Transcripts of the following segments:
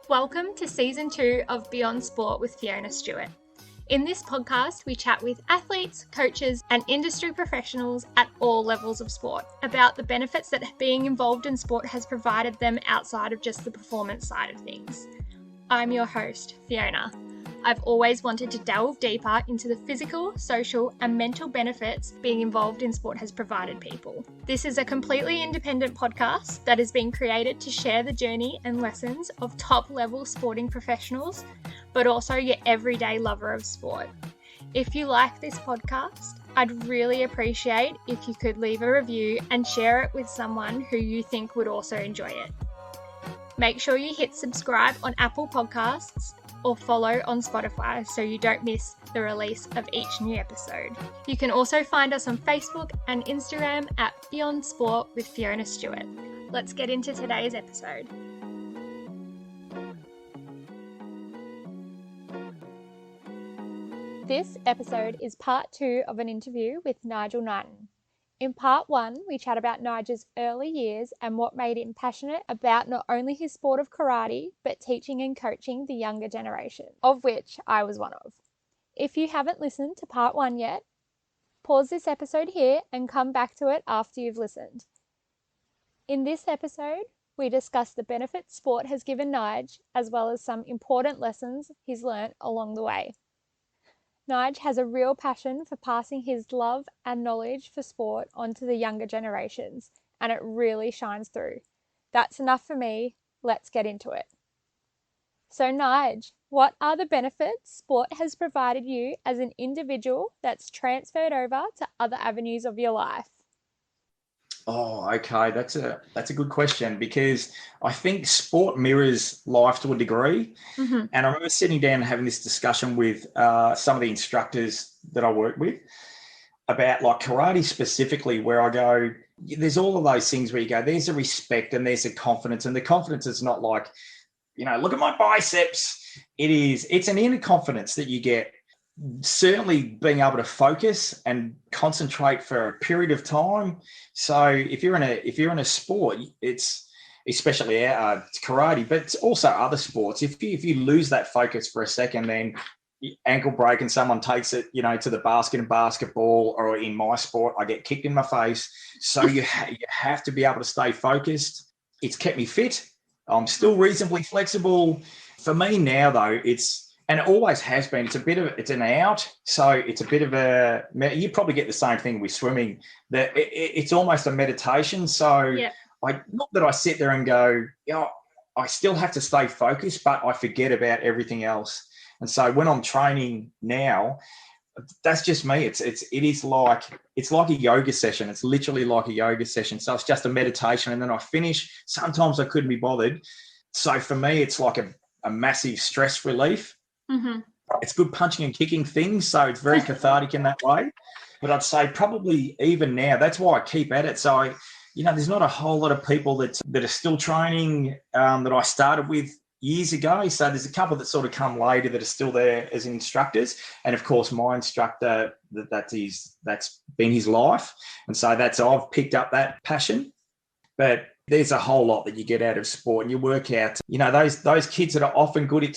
Welcome to Season 2 of Beyond Sport with Fiona Stewart. In this podcast, we chat with athletes, coaches, and industry professionals at all levels of sport about the benefits that being involved in sport has provided them outside of just the performance side of things. I'm your host, Fiona. I've always wanted to delve deeper into the physical, social, and mental benefits being involved in sport has provided people. This is a completely independent podcast that has been created to share the journey and lessons of top-level sporting professionals, but also your everyday lover of sport. If you like this podcast, I'd really appreciate if you could leave a review and share it with someone who you think would also enjoy it. Make sure you hit subscribe on Apple Podcasts or follow on Spotify so you don't miss the release of each new episode. You can also find us on Facebook and Instagram at Beyond Sport with Fiona Stewart. Let's get into today's episode. This episode is part 2 of an interview with Nigel Knighton. In part 1, we chat about Nigel's early years and what made him passionate about not only his sport of karate, but teaching and coaching the younger generation, of which I was one of. If you haven't listened to part 1 yet, pause this episode here and come back to it after you've listened. In this episode, we discuss the benefits sport has given Nige, as well as some important lessons he's learnt along the way. Nige has a real passion for passing his love and knowledge for sport onto the younger generations, and it really shines through. That's enough for me. Let's get into it. So Nige, what are the benefits sport has provided you as an individual that's transferred over to other avenues of your life? Oh, okay. That's a good question, because I think sport mirrors life to a degree. Mm-hmm. And I remember sitting down and having this discussion with some of the instructors that I work with about like karate specifically, where I go, there's all of those things where you go, there's a respect and there's a confidence. And the confidence is not like, look at my biceps. It's an inner confidence that you get. Certainly being able to focus and concentrate for a period of time. So if you're in a sport, it's especially it's karate, but it's also other sports. If you lose that focus for a second, then ankle break and someone takes it, to the basket in basketball, or in my sport, I get kicked in my face. So you have to be able to stay focused. It's kept me fit. I'm still reasonably flexible. For me now, though, and it always has been. It's an out, so it's a bit of a. You probably get the same thing with swimming. That it's almost a meditation. So yeah. Not that I sit there and go, I still have to stay focused, but I forget about everything else. And so when I'm training now, that's just me. It's like a yoga session. It's literally like a yoga session. So it's just a meditation, and then I finish. Sometimes I couldn't be bothered. So for me, it's like a massive stress relief. Mm-hmm. It's good punching and kicking things, so it's very cathartic in that way. But I'd say probably even now, that's why I keep at it. So, there's not a whole lot of people that are still training that I started with years ago. So there's a couple that sort of come later that are still there as instructors. And of course, my instructor, that's been his life. And so I've picked up that passion. But there's a whole lot that you get out of sport, and you work out, those kids that are often good at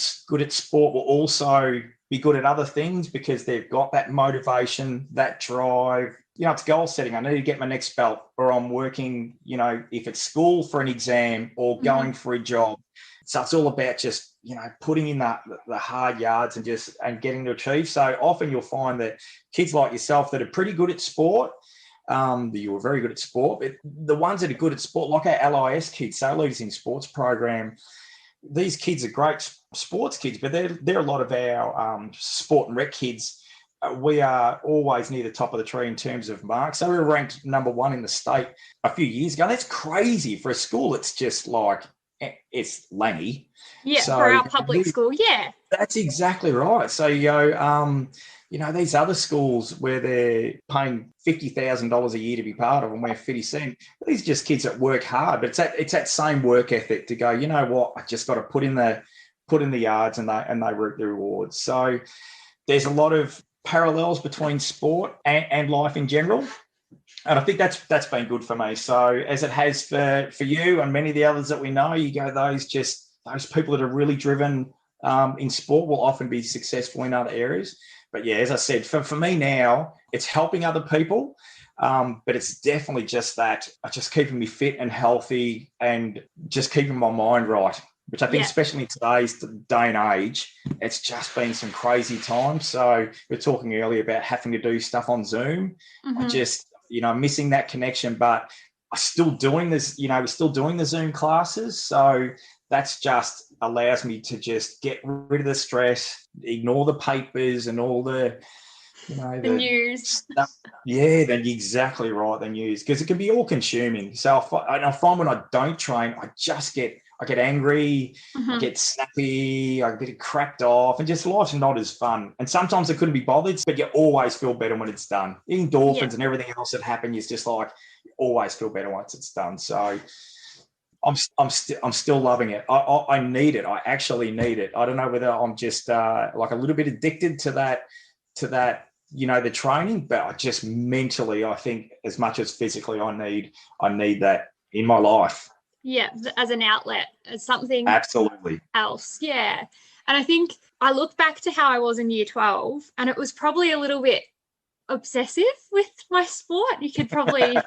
sport will also be good at other things because they've got that motivation, that drive. It's goal setting. I need to get my next belt, or I'm working, if it's school for an exam or going for a job. So it's all about just, putting in the hard yards and getting to achieve. So often you'll find that kids like yourself that are pretty good at sport, you were very good at sport, but the ones that are good at sport, like our LIS kids, so Leaders in Sports program, these kids are great sports kids, but they're a lot of our sport and rec kids. We are always near the top of the tree in terms of marks. So we were ranked number 1 in the state a few years ago. That's crazy for a school. It's just like, it's Lanny. Yeah, so for our public school, yeah. That's exactly right. So you go, these other schools where they're paying $50,000 a year to be part of, and we're 50 cents. These are just kids that work hard, but it's that same work ethic to go, I just got to put in the yards, and they reap the rewards. So there's a lot of parallels between sport and life in general. And I think that's been good for me. So as it has for you and many of the others that we know, you go, those just those people that are really driven in sport will often be successful in other areas. But yeah, as I said, for me now, it's helping other people. But it's definitely just that, just keeping me fit and healthy and just keeping my mind right, which I think, especially in today's day and age, it's just been some crazy times. So we were talking earlier about having to do stuff on Zoom. I just, missing that connection, but I'm still doing this, we're still doing the Zoom classes. So that's just allows me to just get rid of the stress, ignore the papers and all the, the news stuff. Yeah, then you're exactly right. The news, because it can be all consuming. So I find when I don't train, I get angry, I get snappy, I get cracked off, and just life's not as fun. And sometimes I couldn't be bothered, but you always feel better when it's done. Endorphins and everything else that happens is just like you always feel better once it's done. So I'm still loving it. I need it. I actually need it. I don't know whether I'm just like a little bit addicted to that, the training, but I just mentally, I think as much as physically, I need that in my life. Yeah, as an outlet, as something absolutely else. Yeah. And I think I look back to how I was in year 12, and it was probably a little bit obsessive with my sport. You could probably, and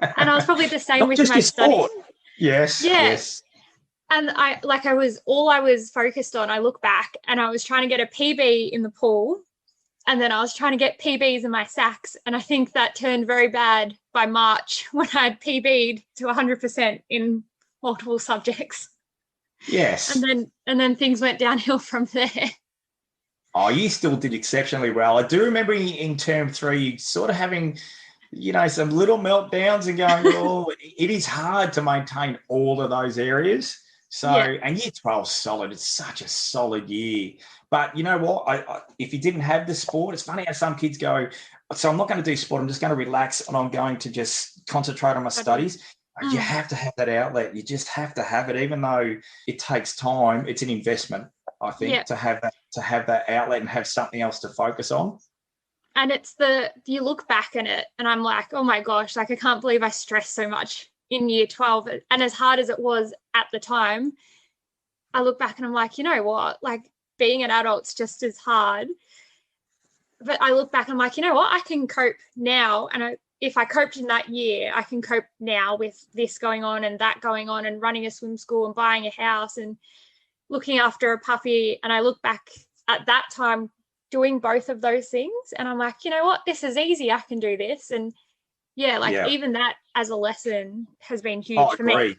I was probably the same with my studies. Yes. And I was focused on, I look back and I was trying to get a PB in the pool, and then I was trying to get PBs in my sacks. And I think that turned very bad by March when I had PB'd to 100% in multiple subjects. Yes. And then things went downhill from there. Oh, you still did exceptionally well. I do remember in term 3, sort of having, some little meltdowns and going, oh, it is hard to maintain all of those areas. So, and year 12 is solid. It's such a solid year. But you know what? I if you didn't have the sport, it's funny how some kids go, so I'm not going to do sport. I'm just going to relax and I'm going to just concentrate on my studies. You have to have that outlet. You just have to have it, even though it takes time. It's an investment, I think, to have that outlet and have something else to focus on. And you look back at it and I'm like, oh my gosh, like I can't believe I stressed so much in year 12. And as hard as it was at the time, I look back and I'm like, you know what? Like being an adult's just as hard. But I look back and I'm like, you know what? I can cope now. And if I coped in that year, I can cope now with this going on and that going on and running a swim school and buying a house and looking after a puppy. And I look back at that time doing both of those things and I'm like, you know what? This is easy. I can do this. And even that as a lesson has been huge for me.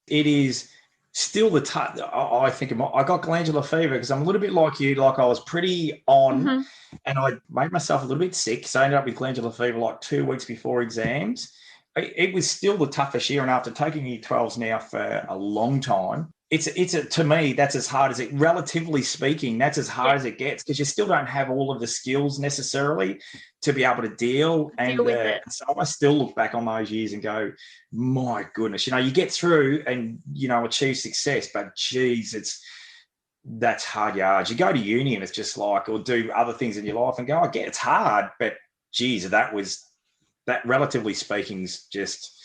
It is still I think I got glandular fever because I'm a little bit like you. Like I was pretty on and I made myself a little bit sick. So I ended up with glandular fever like 2 weeks before exams. It was still the toughest year. And after taking year 12s now for a long time, to me, that's as hard as it, relatively speaking, that's as hard as it gets because you still don't have all of the skills necessarily to be able to deal with it. So I still look back on those years and go, my goodness, you get through and, achieve success, but geez, that's hard yards. You go to uni and it's just like, or do other things in your life and go, I get it's hard, but geez, that relatively speaking is just,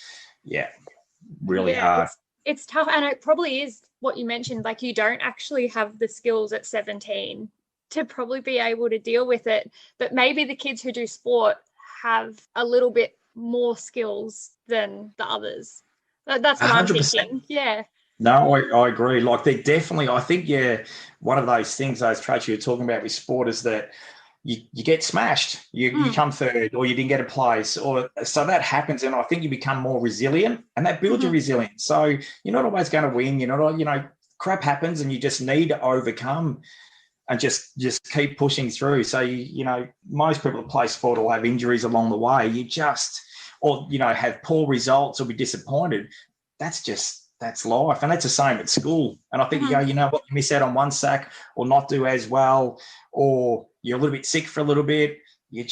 really hard. It's tough. And it probably is what you mentioned, like you don't actually have the skills at 17 to probably be able to deal with it. But maybe the kids who do sport have a little bit more skills than the others. That's what 100%. I'm thinking. Yeah. No, I agree. Like they're definitely, I think, one of those things, those traits you're talking about with sport is that you get smashed, you come third, or you didn't get a place, or so that happens, and I think you become more resilient, and that builds your resilience. So you're not always going to win. You're not, crap happens, and you just need to overcome and just keep pushing through. So most people that play sport will have injuries along the way. Or have poor results or be disappointed. That's life, and that's the same at school. And I think you go, you miss out on one sack or not do as well, or you're a little bit sick for a little bit. You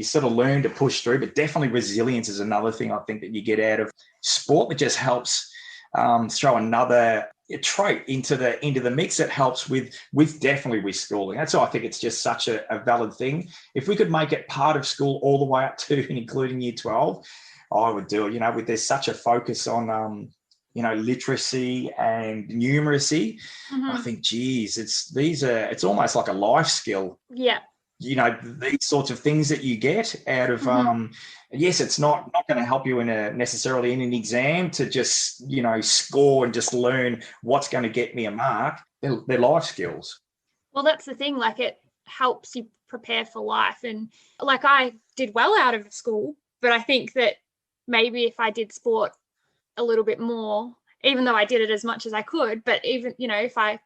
sort of learn to push through. But definitely resilience is another thing I think that you get out of sport that just helps throw another trait into the mix that helps with definitely with schooling. That's why I think it's just such a valid thing. If we could make it part of school all the way up to and including year 12, I would do it. There's such a focus on literacy and numeracy. I think, geez, it's almost like a life skill. Yeah. These sorts of things that you get out of, yes, it's not going to help you necessarily in an exam to just, score and just learn what's going to get me a mark. They're life skills. Well, that's the thing. Like, it helps you prepare for life. And like, I did well out of school, but I think that maybe if I did sport a little bit more, even though I did it as much as I could, but even, if I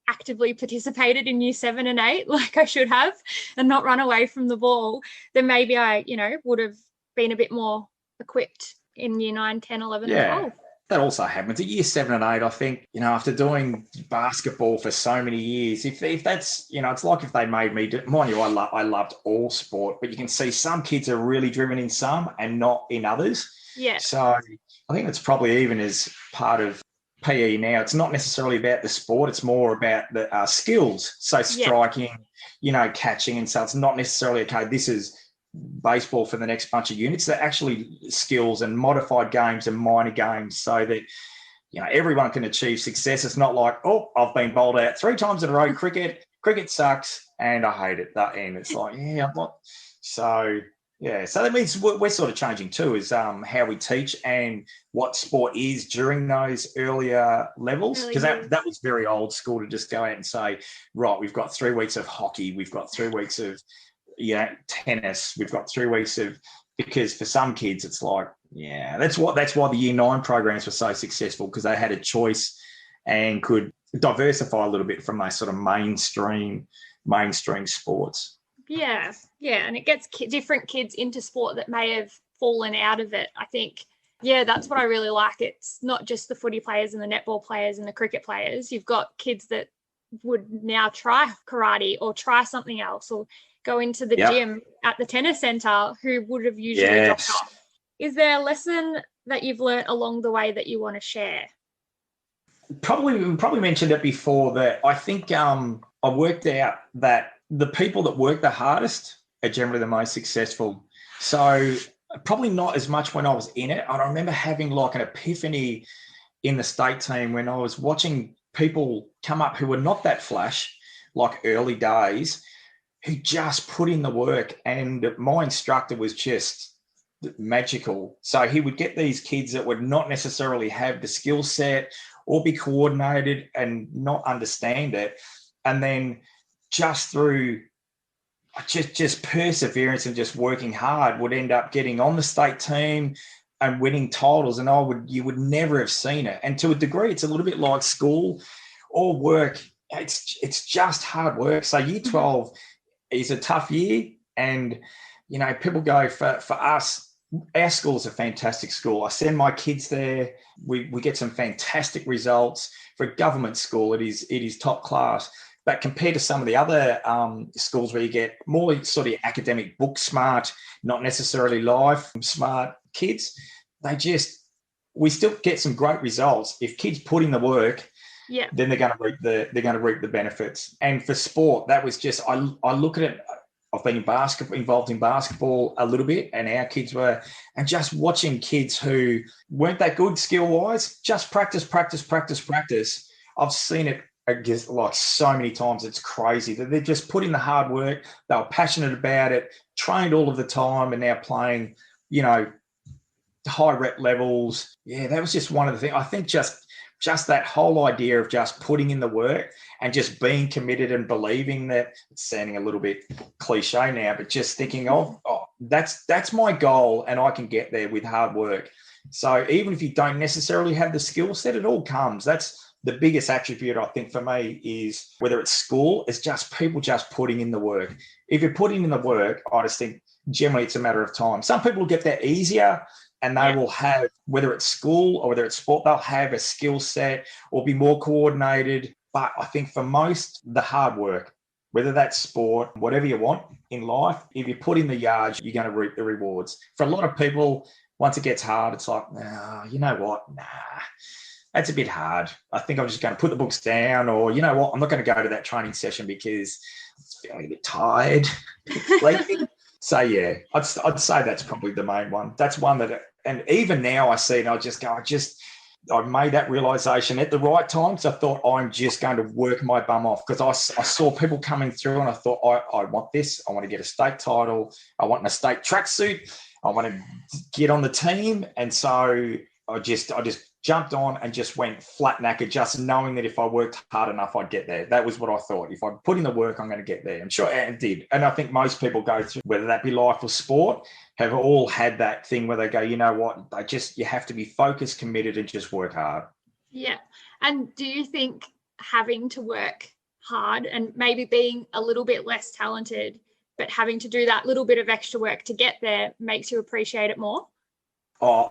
actively participated in year 7 and 8 like I should have and not run away from the ball, then maybe I, would have been a bit more equipped in year 9, 10, 11 and 12. That also happens at year 7 and 8. I think, after doing basketball for so many years, if that's, it's like if they made me mind you, I loved all sport, but you can see some kids are really driven in some and not in others. Yeah. So I think it's probably even as part of PE now. It's not necessarily about the sport. It's more about the skills. So striking, catching. And so it's not necessarily, okay, this is baseball for the next bunch of units. They're actually skills and modified games and minor games so that, everyone can achieve success. It's not like, oh, I've been bowled out 3 times in a row. Cricket sucks and I hate it. And it's like, yeah, I'm not. So... yeah, so that means we're sort of changing too, is how we teach and what sport is during those earlier levels. Because that was very old school to just go out and say, right, we've got 3 weeks of hockey, we've got 3 weeks of tennis, we've got 3 weeks of, because for some kids it's like, that's why the year 9 programs were so successful, because they had a choice and could diversify a little bit from those sort of mainstream sports. Yeah, and it gets different kids into sport that may have fallen out of it. I think, that's what I really like. It's not just the footy players and the netball players and the cricket players. You've got kids that would now try karate or try something else or go into the gym at the tennis centre who would have usually dropped off. Is there a lesson that you've learnt along the way that you want to share? Probably mentioned it before, that I think I worked out that the people that work the hardest are generally the most successful. So probably not as much when I was in it. I remember having like an epiphany in the state team when I was watching people come up who were not that flash, like early days, who just put in the work. And my instructor was just magical. So he would get these kids that would not necessarily have the skill set or be coordinated and not understand it. And then just through just perseverance and just working hard would end up getting on the state team and winning titles. And you would never have seen it. And to a degree, it's a little bit like school or work. It's just hard work. So year 12 is a tough year. And, people go for us, our school is a fantastic school. I send my kids there. We get some fantastic results. For a government school, it is top class. But compared to some of the other schools where you get more sort of academic book smart, not necessarily life smart kids, we still get some great results. If kids put in the work, then they're going to reap the benefits. And for sport, that was just, I look at it. I've been involved in basketball a little bit, and our kids were, and just watching kids who weren't that good skill-wise, just practice. I've seen it like so many times. It's crazy that they've just put in the hard work. They were passionate about it, trained all of the time, and now playing, high rep levels. Yeah, that was just one of the things. I think just that whole idea of just putting in the work and just being committed and believing that, it's sounding a little bit cliche now, but just thinking, that's my goal and I can get there with hard work. So even if you don't necessarily have the skill set, it all comes. That's the biggest attribute, I think, for me, is whether it's school, it's just people just putting in the work. If you're putting in the work, I just think generally it's a matter of time. Some people will get there easier, and they will have, whether it's school or whether it's sport, they'll have a skill set or be more coordinated. But I think for most, the hard work, whether that's sport, whatever you want in life, if you put in the yards, you're going to reap the rewards. For a lot of people, once it gets hard, it's like, you know what? That's a bit hard. I think I'm just going to put the books down, or, you know what? I'm not going to go to that training session because I'm feeling a bit tired, sleepy. So, yeah, I'd say that's probably the main one. That's one that, and even now I see it, I just go, I made that realization at the right time. So I thought, I'm just going to work my bum off, because I saw people coming through and I thought, I want this. I want to get a state title. I want a state tracksuit. I want to get on the team. And so I just jumped on and just went flat knackered, just knowing that if I worked hard enough, I'd get there. That was what I thought. If I put in the work, I'm going to get there. I'm sure it did. And I think most people go through, whether that be life or sport, have all had that thing where they go, you know what, you have to be focused, committed, and just work hard. Yeah. And do you think having to work hard and maybe being a little bit less talented, but having to do that little bit of extra work to get there makes you appreciate it more? Oh,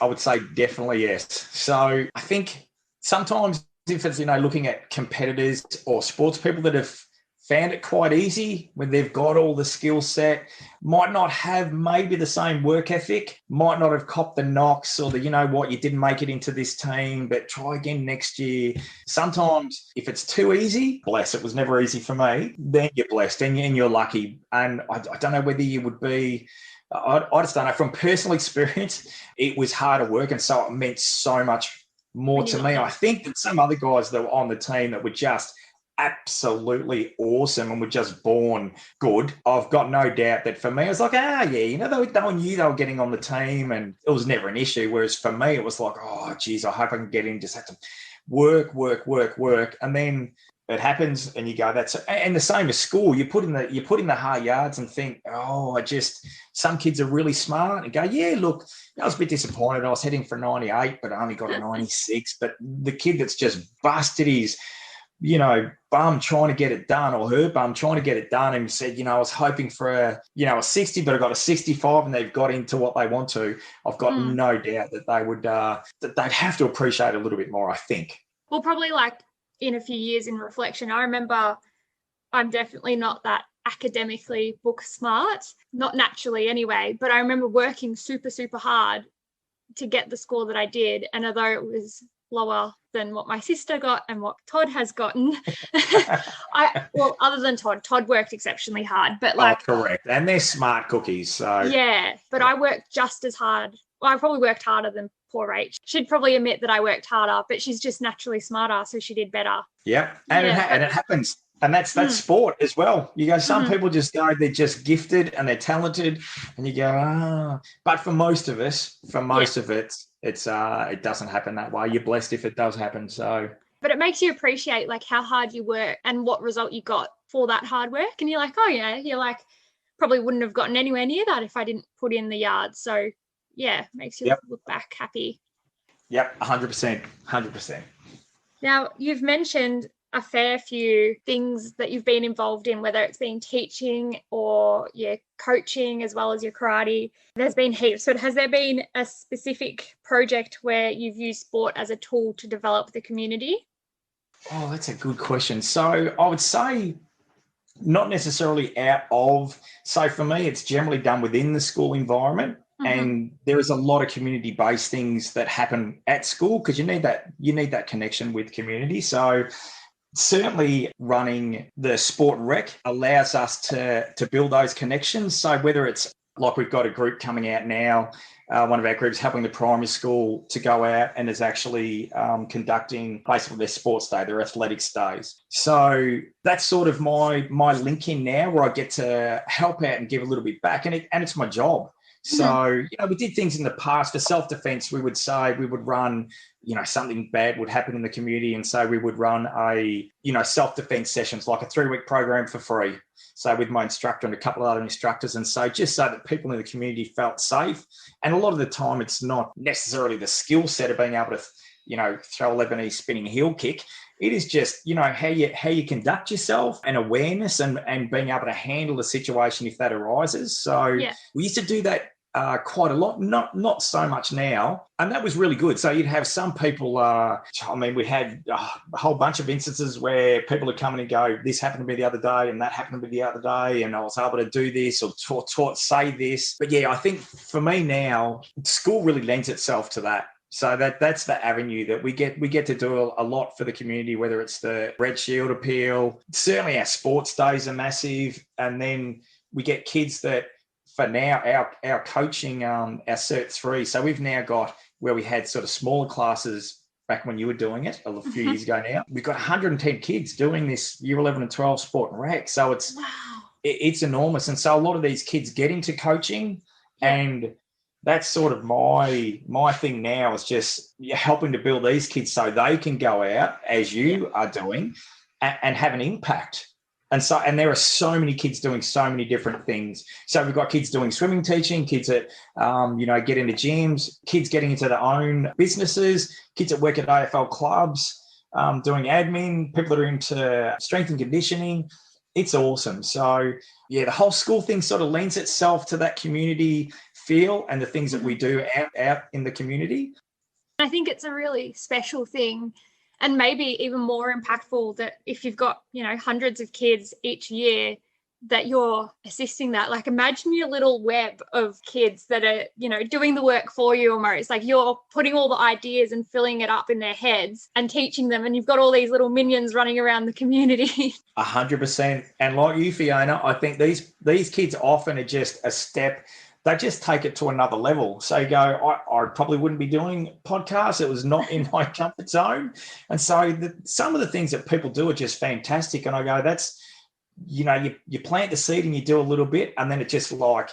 I would say definitely yes. So I think sometimes if it's, looking at competitors or sports people that have found it quite easy when they've got all the skill set, might not have maybe the same work ethic, might not have copped the knocks or you didn't make it into this team, but try again next year. Sometimes if it's too easy, bless, it was never easy for me, then you're blessed and you're lucky. And I don't know whether you would be, I just don't know. From personal experience, it was harder work, and so it meant so much more to me. I think that some other guys that were on the team that were just absolutely awesome and were just born good, I've got no doubt that for me, I was like, they knew they were getting on the team and it was never an issue. Whereas for me, it was like, oh, geez, I hope I can get in, just have to work. And then it happens and you go, and the same as school, you put in the hard yards and think, some kids are really smart and go, yeah, look, I was a bit disappointed. I was heading for 98, but I only got a 96. But the kid that's just busted his, bum trying to get it done, or her bum trying to get it done, and said, I was hoping for a 60, but I got a 65, and they've got into what they want to. I've got no doubt that they would, that they'd have to appreciate it a little bit more, I think. Well, probably like in a few years in reflection, I remember I'm definitely not that academically book smart, not naturally anyway, but I remember working super, super hard to get the score that I did. And although it was lower than what my sister got and what Todd has gotten, other than Todd worked exceptionally hard, but correct. And they're smart cookies. So yeah, but I worked just as hard. Well, I probably worked harder than poor Rach. She'd probably admit that I worked harder, but she's just naturally smarter, so she did better. Yeah, and it happens. And that's sport as well. You go, some people just go, they're just gifted and they're talented, and you go, But for most of us, it doesn't happen that way. You're blessed if it does happen. So, but it makes you appreciate like how hard you work and what result you got for that hard work. And you're like, oh yeah, you're like, probably wouldn't have gotten anywhere near that if I didn't put in the yards. So yeah, makes you look back happy. Yep, 100%. Now, you've mentioned a fair few things that you've been involved in, whether it's been teaching or coaching as well as your karate. There's been heaps. So has there been a specific project where you've used sport as a tool to develop the community? Oh, that's a good question. So I would say not necessarily out of. So for me, it's generally done within the school environment. And there is a lot of community-based things that happen at school because you need that connection with community. So certainly running the sport rec allows us to build those connections. So whether it's like we've got a group coming out now, one of our groups helping the primary school to go out and is actually conducting basically their sports day, their athletics days. So that's sort of my link in now where I get to help out and give a little bit back, and it's my job. So, we did things in the past for self-defense. We would say we would run, something bad would happen in the community. And so we would run self-defense sessions, like a 3-week program for free. So with my instructor and a couple of other instructors. And so just so that people in the community felt safe. And a lot of the time, it's not necessarily the skill set of being able to, throw a Lebanese spinning heel kick. It is just, how you conduct yourself and awareness and being able to handle the situation if that arises. So we used to do that quite a lot, not so much now. And that was really good. So you'd have some people, we had a whole bunch of instances where people would come in and go, this happened to me the other day and that happened to me the other day. And I was able to do this or say this. But I think for me now, school really lends itself to that. So that's the avenue that we get to do a lot for the community, whether it's the Red Shield appeal. Certainly our sports days are massive. And then we get kids that, for now, our coaching, our Cert 3. So we've now got where we had sort of smaller classes back when you were doing it a few years ago now. We've got 110 kids doing this year 11 and 12 sport and rec. So it's enormous. And so a lot of these kids get into coaching, and that's sort of my thing now, is just helping to build these kids so they can go out, as you are doing, and have an impact. And there are so many kids doing so many different things. So we've got kids doing swimming teaching, kids that, get into gyms, kids getting into their own businesses, kids that work at AFL clubs, doing admin, people that are into strength and conditioning. It's awesome. So, the whole school thing sort of lends itself to that community feel and the things that we do out in the community. I think it's a really special thing, and maybe even more impactful, that if you've got, hundreds of kids each year, that you're assisting that. Like, imagine your little web of kids that are, doing the work for you almost. Like, you're putting all the ideas and filling it up in their heads and teaching them, and you've got all these little minions running around the community. 100%. And like you, Fiona, I think these kids often are just a step. They just take it to another level. So you go, I probably wouldn't be doing podcasts. It was not in my comfort zone. And so some of the things that people do are just fantastic. And I go, that's, you plant the seed and you do a little bit, and then it just like,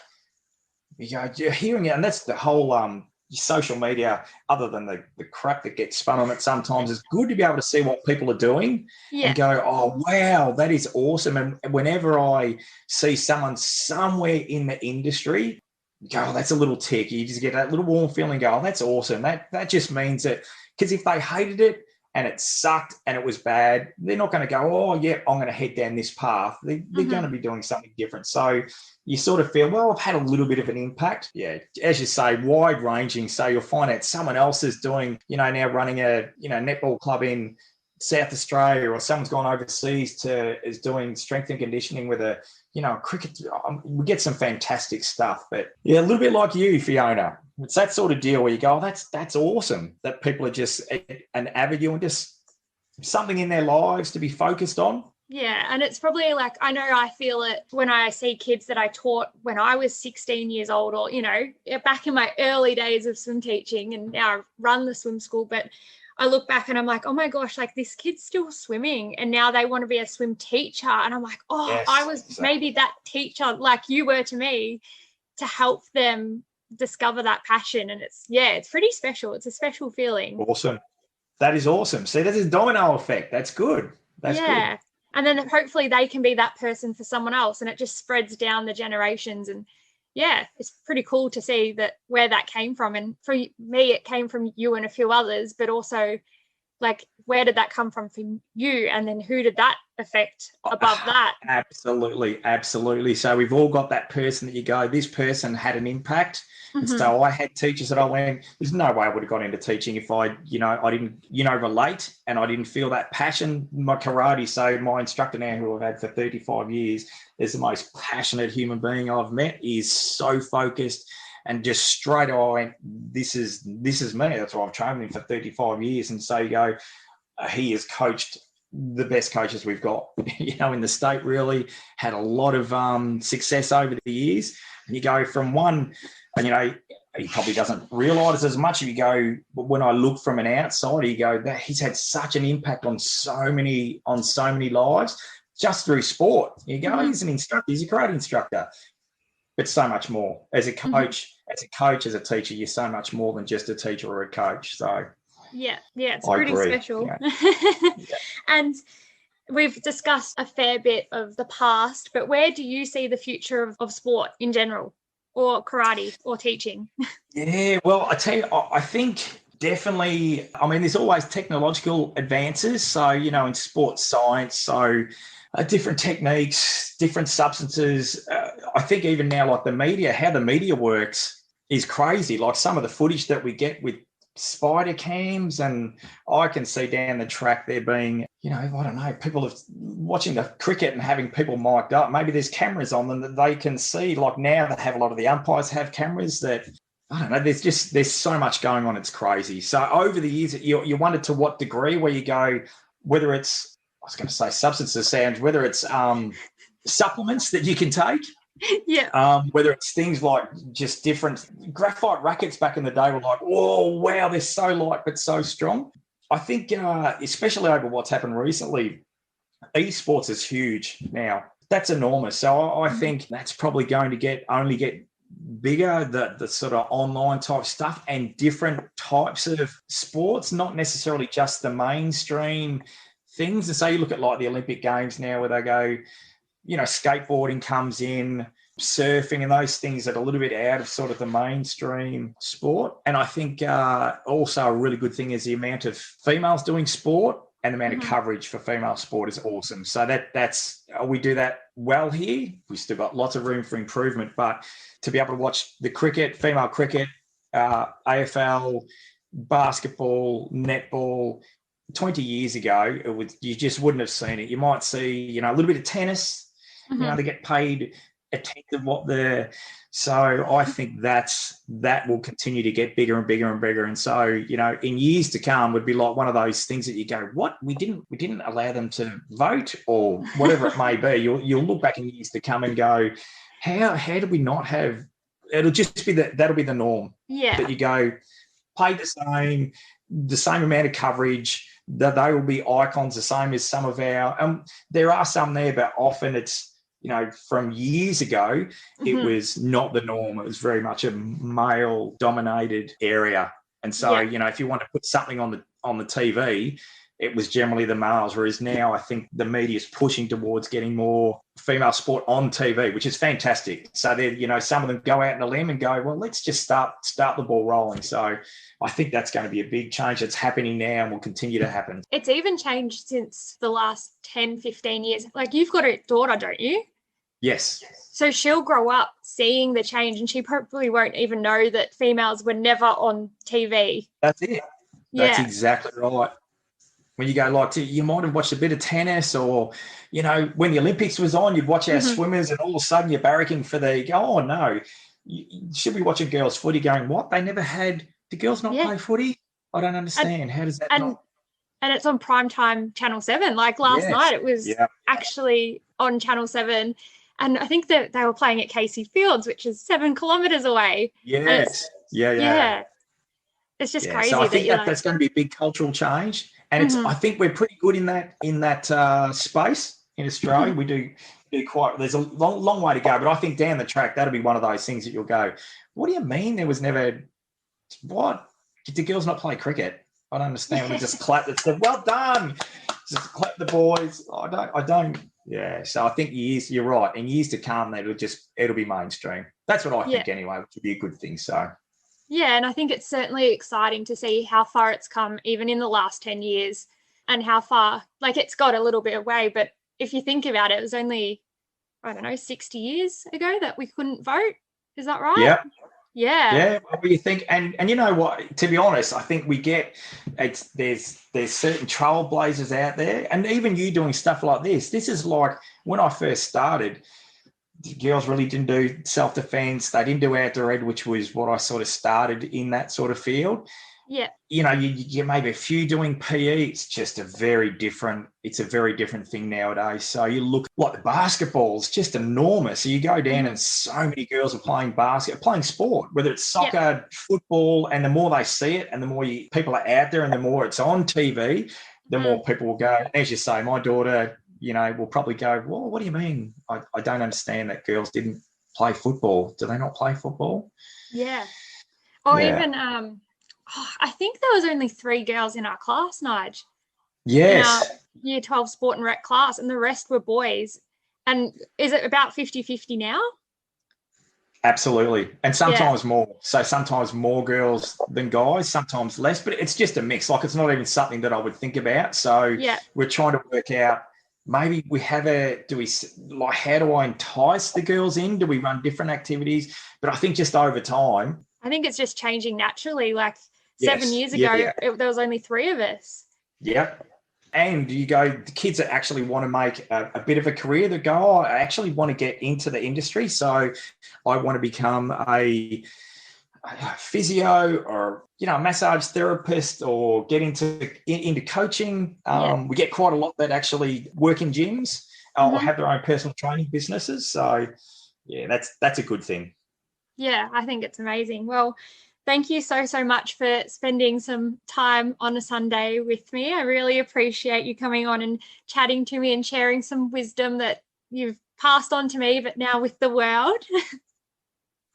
you're hearing it. And that's the whole social media, other than the crap that gets spun on it sometimes, it's good to be able to see what people are doing and go, oh, wow, that is awesome. And whenever I see someone somewhere in the industry, go, oh, that's a little tick. You just get that little warm feeling, go, oh, that's awesome. That just means that, because if they hated it and it sucked and it was bad, they're not going to go, oh, yeah, I'm going to head down this path. They're going to be doing something different. So you sort of feel, well, I've had a little bit of an impact. Yeah, as you say, wide ranging. So you'll find out someone else is doing, now running a, netball club in South Australia, or someone's gone overseas is doing strength and conditioning with a, cricket. We get some fantastic stuff. But a little bit like you, Fiona. It's that sort of deal where you go, oh, that's awesome that people are just an avenue and just something in their lives to be focused on. Yeah, and it's probably like, I know I feel it when I see kids that I taught when I was 16 years old, or, back in my early days of swim teaching, and now I run the swim school, but I look back and I'm like, oh my gosh, like this kid's still swimming and now they want to be a swim teacher. And I'm like, oh, yes, I was maybe that teacher like you were to me, to help them discover that passion. And it's pretty special. It's a special feeling. Awesome. That is awesome. See, that's a domino effect. That's good. That's good. And then hopefully they can be that person for someone else, and it just spreads down the generations. And it's pretty cool to see that where that came from. And for me, it came from you and a few others, but also like, where did that come from for you? And then who did that affect above that? Absolutely. So we've all got that person that you go, this person had an impact. And so I had teachers that I went, there's no way I would have got into teaching if I didn't, relate, and I didn't feel that passion. My karate, so my instructor now, who I've had for 35 years, is the most passionate human being I've met. He's so focused and just straight away went, this is me. That's why I've trained him for 35 years. And so you go, he has coached the best coaches we've got, in the state, really had a lot of success over the years. And you go from one, and, he probably doesn't realise as much if you go, but when I look from an outside, you go, that he's had such an impact on so many lives just through sport. You go, he's an instructor, he's a karate instructor, but so much more. As a coach, as a teacher, you're so much more than just a teacher or a coach. So it's pretty special. And we've discussed a fair bit of the past, but where do you see the future of sport in general, or karate, or teaching? Yeah, well, I tell you, I think definitely, there's always technological advances. So, in sports science, so different techniques, different substances. I think even now, like the media, how the media works is crazy. Like some of the footage that we get with spider cams, and I can see down the track there being, I don't know, people are watching the cricket and having people mic'd up. Maybe there's cameras on them that they can see. Like now they have a lot of the umpires have cameras that, I don't know, there's so much going on. It's crazy. So over the years, you wonder to what degree, where you go, whether it's, I was going to say substances sounds, whether it's supplements that you can take, Yeah. Whether it's things like just different graphite rackets back in the day were like, oh, wow, they're so light but so strong. I think, especially over what's happened recently, esports is huge now. That's enormous. So I think that's probably going to only get bigger, the sort of online type stuff and different types of sports, not necessarily just the mainstream things. And so you look at like the Olympic Games now where they go, skateboarding comes in, surfing and those things that are a little bit out of sort of the mainstream sport. And I think also a really good thing is the amount of females doing sport and the amount of coverage for female sport is awesome. So that's we do that well here. We've still got lots of room for improvement, but to be able to watch the cricket, female cricket, AFL, basketball, netball, 20 years ago, you just wouldn't have seen it. You might see, a little bit of tennis. They get paid a tenth of what they're. So I think that will continue to get bigger and bigger and bigger. And so, in years to come would be like one of those things that you go, what? We didn't allow them to vote or whatever it may be. You'll look back in years to come and go, how did we not have? It'll just be that'll be the norm. Yeah. That you go, pay the same amount of coverage, that they will be icons the same as some of our. There are some there, but often it's, from years ago, it was not the norm. It was very much a male-dominated area. And so, if you want to put something on the TV, it was generally the males, whereas now I think the media is pushing towards getting more female sport on TV, which is fantastic. So some of them go out on a limb and go, well, let's just start the ball rolling. So I think that's going to be a big change that's happening now and will continue to happen. It's even changed since the last 10, 15 years. Like, you've got a daughter, don't you? Yes. So she'll grow up seeing the change and she probably won't even know that females were never on TV. That's it. That's exactly right. When you go you might have watched a bit of tennis or, when the Olympics was on, you'd watch our swimmers and all of a sudden you're barracking oh, no, you should be watching girls footy going, what? They never had, do girls not play footy? I don't understand. How does that not? And it's on primetime Channel 7. Like last night it was actually on Channel 7. And I think that they were playing at Casey Fields, which is 7 kilometres away. Yes. Yeah. It's just crazy. So I think that's going to be a big cultural change. And I think we're pretty good in that space in Australia. We do quite, there's a long way to go, but I think down the track, that'll be one of those things that you'll go, what do you mean there was never, what? Did the girls not play cricket? I don't understand. We just clap. It's well done. Just clap the boys. I don't. Yeah. So I think you're right. In years to come, it'll be mainstream. That's what I think anyway, which would be a good thing. So. Yeah, and I think it's certainly exciting to see how far it's come, even in the last 10 years, and how far, it's got a little bit away. But if you think about it, it was only, 60 years ago that we couldn't vote. Is that right? Yeah. Yeah. What do you think? And you know what? To be honest, I think there's certain trailblazers out there, and even you doing stuff like this. This is like when I first started. The girls really didn't do self-defense. They didn't do outdoor ed, which was what I sort of started in that sort of field. Yeah. You get maybe a few doing PE. It's just a very different thing nowadays. So you look like the basketball is just enormous. So you go down and so many girls are playing playing sport, whether it's soccer, football, and the more they see it and the more people are out there and the more it's on TV, the more people will go. As you say, my daughter, will probably go, well, what do you mean? I don't understand that girls didn't play football. Do they not play football? Yeah. Or even, I think there was only 3 girls in our class, Nige. Yes. In our Year 12 sport and rec class, and the rest were boys. And is it about 50-50 now? Absolutely. And sometimes more. So sometimes more girls than guys, sometimes less. But it's just a mix. It's not even something that I would think about. So we're trying to work out, maybe we have how do I entice the girls in? Do we run different activities? But I think just over time. I think it's just changing naturally. 7 years ago, there was only 3 of us. Yep. And the kids that actually want to make a bit of a career that go, I actually want to get into the industry. So I want to become a physio or, a massage therapist or get into coaching. We get quite a lot that actually work in gyms or have their own personal training businesses. So, Yeah, that's a good thing. Yeah, I think it's amazing. Well, thank you so much for spending some time on a Sunday with me. I really appreciate you coming on and chatting to me and sharing some wisdom that you've passed on to me, but now with the world.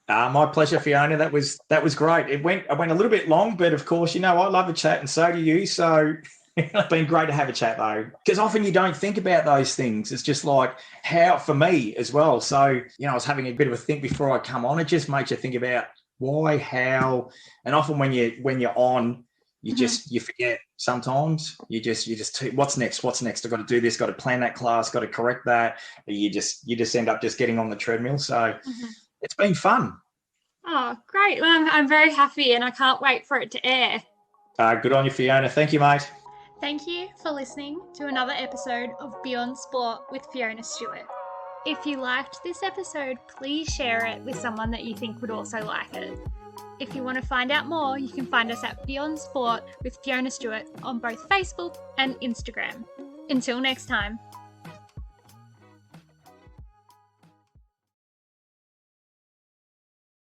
My pleasure, Fiona. That was great. It went a little bit long, but of course, I love a chat, and so do you. So it's been great to have a chat, though, because often you don't think about those things. It's just like how, for me as well. So I was having a bit of a think before I come on. It just makes you think about why, how, and often when you're on, you forget. Sometimes you just what's next? I've got to do this. Got to plan that class. Got to correct that. You just end up just getting on the treadmill. So. It's been fun. Oh, great. Well, I'm very happy and I can't wait for it to air. Good on you, Fiona. Thank you, mate. Thank you for listening to another episode of Beyond Sport with Fiona Stewart. If you liked this episode, please share it with someone that you think would also like it. If you want to find out more, you can find us at Beyond Sport with Fiona Stewart on both Facebook and Instagram. Until next time.